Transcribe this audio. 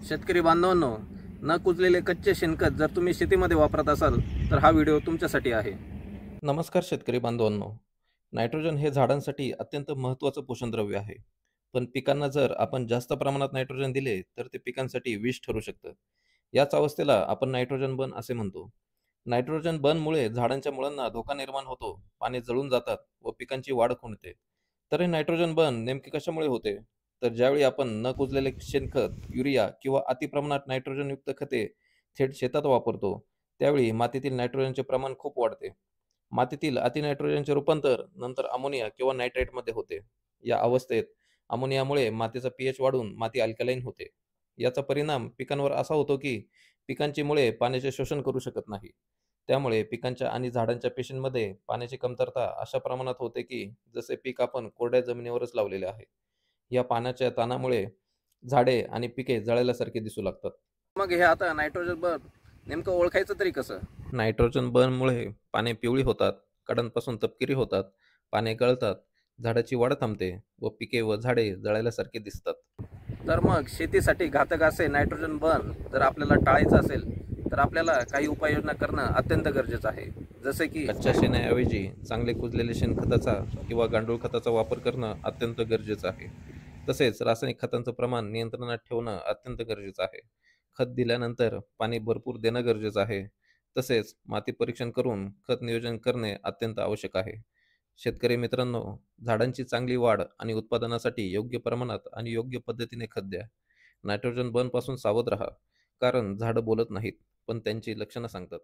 शेतकरी बांधवांनो, न कुजलेले कच्चे शेणखत जर तुम्ही शेतीमध्ये वापरत असाल तर हा व्हिडिओ तुमच्यासाठी आहे. नमस्कार शेतकरी बांधवांनो. नायट्रोजन हे झाडांसाठी अत्यंत महत्त्वाचं पोषणद्रव्य आहे. पण पिकांना जर आपण जास्त प्रमाणात नायट्रोजन दिले तर ते पिकांसाठी विष ठरू शकतं. याच अवस्थेला आपण नायट्रोजन बर्न असे म्हणतो. नायट्रोजन बर्नमुळे झाडांच्या मुळांना धोका निर्माण होतो, पाने जळून जातात व पिकांची वाढ खुंटते. तर हे नायट्रोजन बर्न नेमके कशामुळे होते? तर ज्यावेळी आपण न कुजलेले शेणखत, युरिया किंवा अतिप्रमाणात नायट्रोजनयुक्त खते थेट शेतात वापरतो, त्यावेळी मातीतील नायट्रोजनचे प्रमाण खूप वाढते. मातीतील अति नायट्रोजनचे रूपांतर नंतर अमोनिया किंवा नायट्राइटमध्ये होते. या अवस्थेत अमोनियामुळे मातीचा पीएच वाढून माती अल्कलाईन होते. याचा परिणाम पिकांवर असा होतो की पिकांची मुळे पाण्याचे शोषण करू शकत नाही. त्यामुळे पिकांच्या आणि झाडांच्या पेशींमध्ये पाण्याची कमतरता अशा प्रमाणात होते की जसे पीक आपण कोरड्या जमिनीवरच लावलेले आहे. या पाण्याच्या ताणामुळे झाडे आणि पिके जळाल्यासारखे दिसू लागतात. मग हे आता नायट्रोजन बर्न नेमकं ओळखायचं तरी कसं? नायट्रोजन बर्नमुळे पाने पिवळी होतात, कडांपासून तपकिरी होतात, पाने गळतात, झाडाची वाढ थांबते व पिके व झाडे जळाल्यासारखे दिसतात. तर मग शेतीसाठी घातक असे नायट्रोजन बर्न जर आपल्याला टाळायचं असेल तर आपल्याला काही उपाययोजना करणं अत्यंत गरजेचं आहे. जसे की कच्च्या शेणाऐवजी चांगले कुजलेले शेणखताचा किंवा गांडूळ खताचा वापर करणं अत्यंत गरजेचं आहे. तसेच रासायनिक खतांचं प्रमाण नियंत्रणात ठेवणं अत्यंत गरजेचं आहे. खत दिल्यानंतर पाणी भरपूर देणं गरजेचं आहे. तसेच माती परीक्षण करून खत नियोजन करणे अत्यंत आवश्यक आहे. शेतकरी मित्रांनो, झाडांची चांगली वाढ आणि उत्पादनासाठी योग्य प्रमाणात आणि योग्य पद्धतीने खत द्या. नायट्रोजन बर्नपासून सावध राहा, कारण झाडं बोलत नाहीत, पण त्यांची लक्षणं सांगतात.